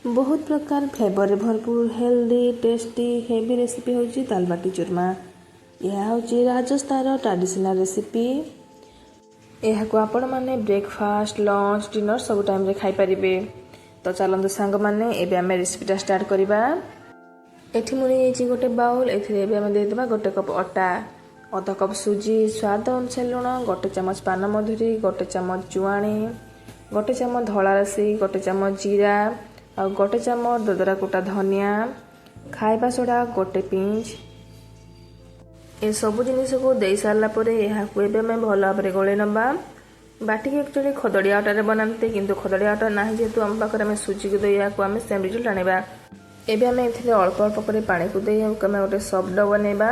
बहुत प्रकार फ्लेवर भरपूर हेल्दी टेस्टी हेवी रेसिपी होची दाल बाटी चूरमा। यह होची राजस्थान ट्रेडिशनल रेसिपी। यह को आपण माने ब्रेकफास्ट लंच डिनर सब टाइम रे खाई परिबे। तो चलंतु सांग माने एबे हमें रेसिपीटा स्टार्ट करबा। एठी मुनी येची गोटे बाउल एथिरे एबे हम दे देबा गोटे कप आटा, आधा कप सुजी, स्वाद अनुसार लुण, गोटे चम्मच पान मधुरी, गोटे चम्मच जुआणी, गोटे चम्मच धला राशि, गोटे चम्मच जीरा और गोटे चम्मच ददरा कुटा धनिया, खाइबा सोडा गोटे पिंच। ए सब जिनिस को दे सारा यहाँ को भल भाव गोले नवा। बाटी की एक्चुअली खदड़िया आटा बनाते किंतु खदड़िया आटा ना जेहेतु आम पाखे सुजी को दे आम सेम रिजल्ट आने। एबे आम ए अल्प अल्प कर पानी को दे गोटे सफ्ट डो बनैबा।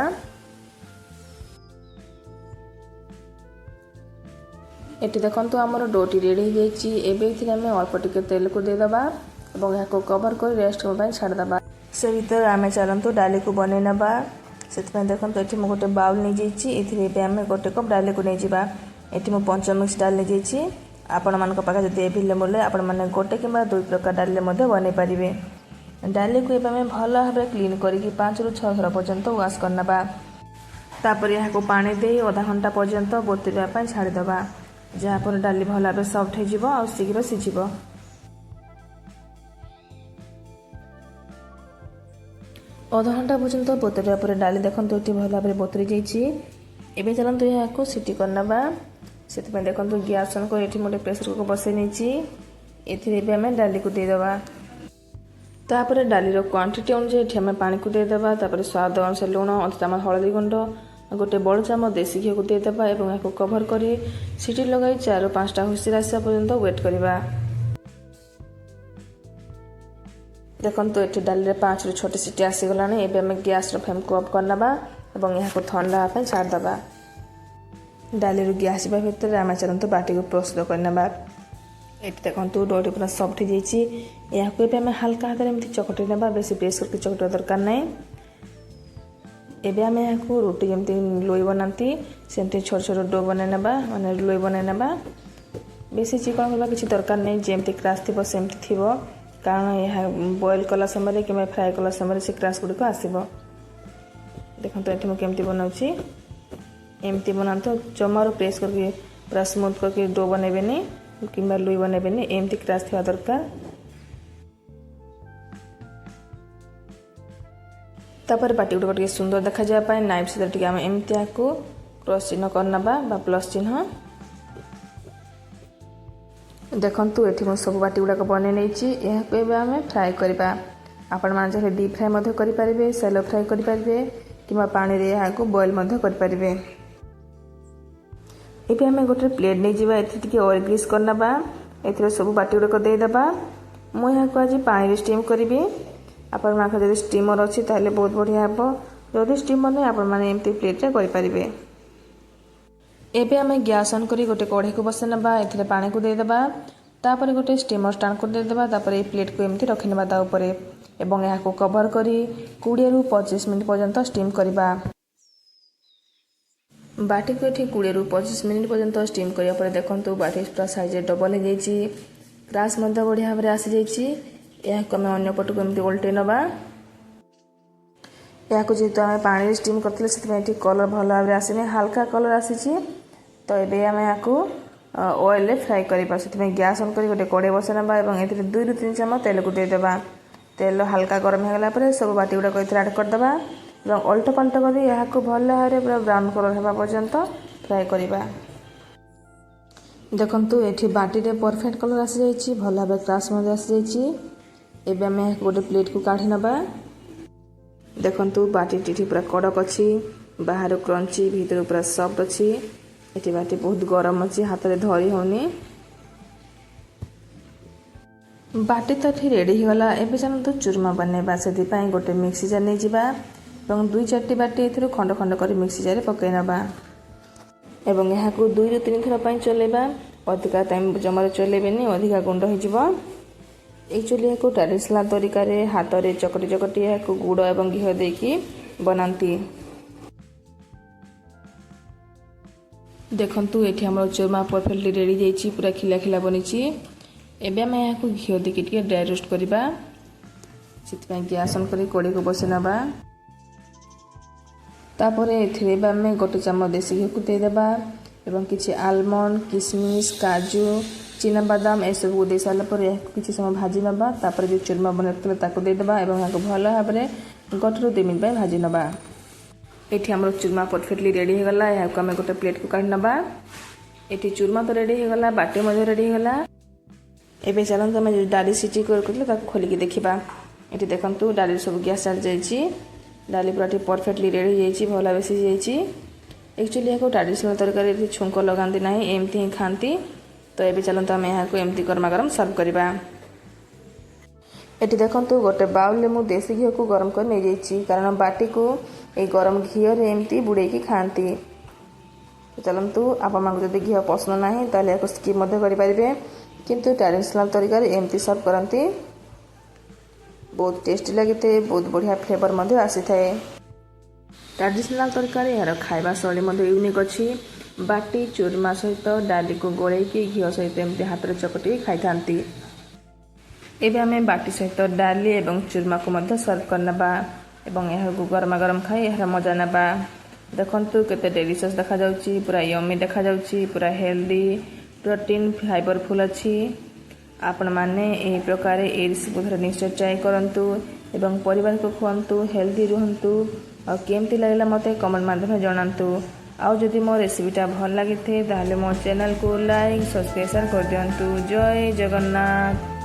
एटी देखंतु आमर डोटी रेडी हो जाइए। एबे आम अल्प टिके तेल को देदेबा और यहाँ कवर कर रेस्ट छाड़देबा। से भर आम चलतु डाली को बन नवा। से देखो ये गोटे बाउल नहीं जाइए। आम गोटे कप डाली को नहीं जावा। ये मुझे 5 मिक्स डाल नहीं जाइए। आपण मान पाखे जब एभेलेबल आपण मैंने गोटे कि 2 प्रकार डाली बन पारे। डाली को आम भल भाव क्लीन करके 5 ରୁ 6 थर पर्यंत वाश करना। तापर यहाँ को पानी दे आधा घंटा पर्यंत बतुरिया छाड़देबा, जहाँपर डाली भल भाव सफ्ट हो शीघ्र सीझ। आधा घंटा पर्यंत बतुरिया पर डाली देखो ये भल भाव बतुरी जाइए। चलते यहाँ को सीटी करना। से देखो गैस ऑन कर ये गोटे प्रेसर कुकर बसई नहीं। आम डाली को देदेबा। तापर डाली क्वांटिटी अनुसार आम पानी को देदेबा। तापर स्वाद अनुसार लुण, अधा चामच हलदी गुंड, गोटे बड़ चामच देसी घी को देदेबा। यहाँ कवर कर सीटी लगाई 4 ରୁ 5ଟା हुइसिल आसा पर्यंत वेट करवा। देखो ये डाली 5 ରୁ 6ଟି सीटी आसीगला। आम गैस फ्लेम को अफ करना और यहाँ को ठंडा हाँपी छाड़देबा। डाली गैस जावा भर आम चलते बाटी को प्रस्तुत करना। ये देखो डोटी पूरा सफ्ट हो जाइए। यहाँ को आम हल्का हाथ में चकटी ना, बेस प्रेस करके चकटा दरकार नहीं। एबे आम यहाँ को रोटी जमी लोई बनाती सेमती छोट छोट डो बन ना, माने लोई बन ना। बेसी चिकन करवा किसी दरकार नहीं, जमती क्रास थी सेमती थी, कारण यह बॉयल कला समय कि फ्राए कला समय से क्रास गुड़िक आसो। देखो ये मुझे केमती बनाऊँगी। एमती बनाते जमार प्रेस करके पूरा स्मूथ करके डो बनैबेनी कि लुई बनैबेनी, एमती क्रास थी दरकार। तापर बाटी गुड़क सुंदर देखा जाए नाइफ से आम एमती आपको क्रॉस चिन्ह करना प्लस चिन्ह। देखंतु एठी मो सब बाटी गुड़ाक बन नहीं। यहाँ को आम फ्राए करवा। आपण मैंने चाहे डीप फ्राए करें, सैलो फ्राए करें कि पानी रे यहाँ को बॉयल करें। ये आम गोटे प्लेट नहीं जावा। ये ऑयल ग्रीस करना। ए सब बाटी गुड़ाक देदेबा। मुझे यहाँ को आज पानी स्टीम करी। आपण माखा जब स्टीमर अच्छी ताले बहुत बढ़िया हम। जदि स्टीमर नहीं आपण मैंने एमती प्लेट करें। एबे आम गैस ऑन करी गोटे कढ़ाई को बसई ना। ए पानी को देदेबा। तापर गोटे स्टीमर स्टांड कर देदेबा। तापर ये प्लेट को एमती रखी नेबा ऊपर एवं यहाँ को कवर करी 20 ରୁ 25 मिनट पर्यंत स्टीम करवा। बाटी को ये 20 ରୁ 25 मिनट पर्यंत स्टीम करिया पर देखंतु बाटी पूरा साइज डबल हो जाइए। क्रास बढ़िया भाव आसी जाइए। यहाँ को आम अन्य पट को एमती उल्टे नवा। यहाँ को जेहेतु आम पानी स्टीम करते से कलर भल भाव आसनी, हल्का कलर आसी। तो ये आम यहाँ को ऑयल फ्राए करवा। से गैस ऑन कर गोटे कड़े बसई ना और ये 2 ରୁ 3 ଚାମଚ तेल को देदेबा। तेल हल्का गरम होगा सब बाटी गुड़ाक ये आड करदे और अल्ट पल्ट कर यहाँ को भल भाव पूरा ब्राउन कलर होगा पर्यंत फ्राए करवा। देखंतु ये बाटी रे परफेक्ट कलर आसी जाइए, भल भाव क्रास आसी जाइए। एबे आम यहाँ गोटे प्लेट को काढ़ी नवा। देखंतु बाटी पूरा कड़क अच्छी, बाहर क्रंची भीतर पूरा सफ्ट अच्छी। ये बाटी बहुत गरम अच्छी, हाथ में धरी होनी। बाटी तो ये रेडी होगला। एबे चलते चूरमा बनैबा। से गोटे मिक्सी जार नहीं जावा और 2-4टी बाटी ए खंड खंड कर मिक्सी जार पकई नवा। एवं यहाँ को 2 ରୁ 3 थर चलेबा। अधिका टाइम जमार चलेबेनी, अधिका गुंड हो। एक्चुअली यहाँ को ट्रेडिशनल तरीका रे हाथ में चकटी चकटी यहाँ को गुड़ और घी देकी बनाती। देखंतु ये आम चूरमा परफेक्टली रेडी जाइए, पूरा खिला खिला बनी। एबे आम यहाँ को घी देकी ड्राई रोस्ट करवा। ସେଥିପାଇଁ ଗ୍ୟାସ୍ ଅନ୍ କରି କଡ଼େଇକୁ ବସାଇ ନେବା। ତାପରେ ଏଥିରେ ଆମେ 1 ଚାମଚ ଦେଶୀ ଘିଅକୁ ଦେଇଦେବା ଏବଂ କିଛି ଆଲମଣ୍ଡ, କିସମିସ୍, କାଜୁ, ଚିନାବାଦାମ ଏସବୁକୁ ଦେଇ ସାରିଲା ପରେ ଏହାକୁ କିଛି ସମୟ ଭାଜି ନେବା। ତାପରେ ଯେଉଁ ଚୁରମା ବନେଇଥିଲେ ତାକୁ ଦେଇଦେବା ଏବଂ ଏହାକୁ ଭଲ ଭାବରେ 1 ରୁ 2 ମିନିଟ୍ ପାଇଁ ଭାଜି ନେବା। ଏଠି ଆମର ଚୁରମା ପରଫେକ୍ଟଲି ରେଡ଼ି ହୋଇଗଲା। ଏହାକୁ ଆମେ ଗୋଟେ ପ୍ଲେଟ୍କୁ କାଢ଼ି ନେବା। ଏଠି ଚୁରମା ତ ରେଡ଼ି ହୋଇଗଲା, ବାଟି ମଧ୍ୟ ରେଡ଼ି ହୋଇଗଲା। ଏବେ ଚାଲନ୍ତୁ ଆମେ ଯେଉଁ ଡାଲି ସିଟି କରିଥିଲେ ତାକୁ ଖୋଲିକି ଦେଖିବା। ଏଠି ଦେଖନ୍ତୁ ଡାଲିରେ ସବୁ ଗ୍ୟାସ୍ ଛାଡ଼ିଯାଇଛି। ଡାଲି ପୁରା ଟିକେ ପରଫେକ୍ଟଲି ରେଡ଼ି ହୋଇଯାଇଛି, ଭଲ ଭାବେ ସିଝିଯାଇଛି। ଆକ୍ଚୁଆଲି ଏହାକୁ ଟ୍ରାଡ଼ିସନାଲ୍ ତରକାରୀରେ ଛୁଙ୍କ ଲଗାନ୍ତି ନାହିଁ, ଏମିତି ହିଁ ଖାଆନ୍ତି। ତ ଏବେ ଚାଲନ୍ତୁ ଆମେ ଏହାକୁ ଏମିତି ଗରମା ଗରମ ସର୍ଭ କରିବା। ଏଠି ଦେଖନ୍ତୁ ଗୋଟେ ବାଉଲରେ ମୁଁ ଦେଶୀ ଘିଅକୁ ଗରମ କରି ନେଇଯାଇଛି, କାରଣ ବାଟିକୁ এই ଗରମ ଘିଅରେ ଏମିତି ବୁଡ଼େଇକି ଖାଆନ୍ତି। ଚାଲନ୍ତୁ ଆପଣମାନଙ୍କୁ ଯଦି ଘିଅ ପସନ୍ଦ ନାହିଁ ତାହେଲେ ଏହାକୁ ସ୍କିପ୍ ମଧ୍ୟ କରିପାରିବେ, କିନ୍ତୁ ଟ୍ରାଡ଼ିସନାଲ୍ ତରିକାରେ ଏମିତି ସର୍ଭ କରନ୍ତି। ବହୁତ ଟେଷ୍ଟି ଲାଗିଥାଏ, ବହୁତ ବଢ଼ିଆ ଫ୍ଲେଭର ମଧ୍ୟ ଆସିଥାଏ। ଟ୍ରାଡ଼ିସନାଲ୍ ତରକାରୀ ଏହାର ଖାଇବା ଶୈଳୀ ମଧ୍ୟ ୟୁନିକ୍ ଅଛି। ବାଟି ଚୁରମା ସହିତ ଡାଲିକୁ ଗୋଳେଇକି ଘିଅ ସହିତ ଏମିତି ହାତରେ ଚକଟିକି ଖାଇଥାନ୍ତି। ଏବେ ଆମେ ବାଟି ସହିତ ଡାଲି ଏବଂ ଚୁରମାକୁ ମଧ୍ୟ ସର୍ଭ କରିନେବା ଏବଂ ଏହାକୁ ଗରମା ଗରମ ଖାଇ ଏହାର ମଜା ନେବା। ଦେଖନ୍ତୁ କେତେ ଡେଲିସିୟସ୍ ଦେଖାଯାଉଛି, ପୁରା ୟମି ଦେଖାଯାଉଛି, ପୁରା ହେଲ୍ଦି, ପ୍ରୋଟିନ୍, ଫାଇବରଫୁଲ୍ ଅଛି। ଆପଣମାନେ ଏହି ପ୍ରକାର ଏହି ରେସିପି ଥରେ ନିଶ୍ଚୟ ଟ୍ରାଏ କରନ୍ତୁ ଏବଂ ପରିବାରକୁ ଖୁଆନ୍ତୁ, ହେଲ୍ଦି ରୁହନ୍ତୁ। ଆଉ କେମିତି ଲାଗିଲା ମୋତେ କମେଣ୍ଟ ମାଧ୍ୟମରେ ଜଣାନ୍ତୁ। ଆଉ ଯଦି ମୋ ରେସିପିଟା ଭଲ ଲାଗିଥାଏ ତାହେଲେ ମୋ ଚ୍ୟାନେଲକୁ ଲାଇକ୍, ସବସ୍କ୍ରାଇବ୍ କରିଦିଅନ୍ତୁ। ଜୟ ଜଗନ୍ନାଥ।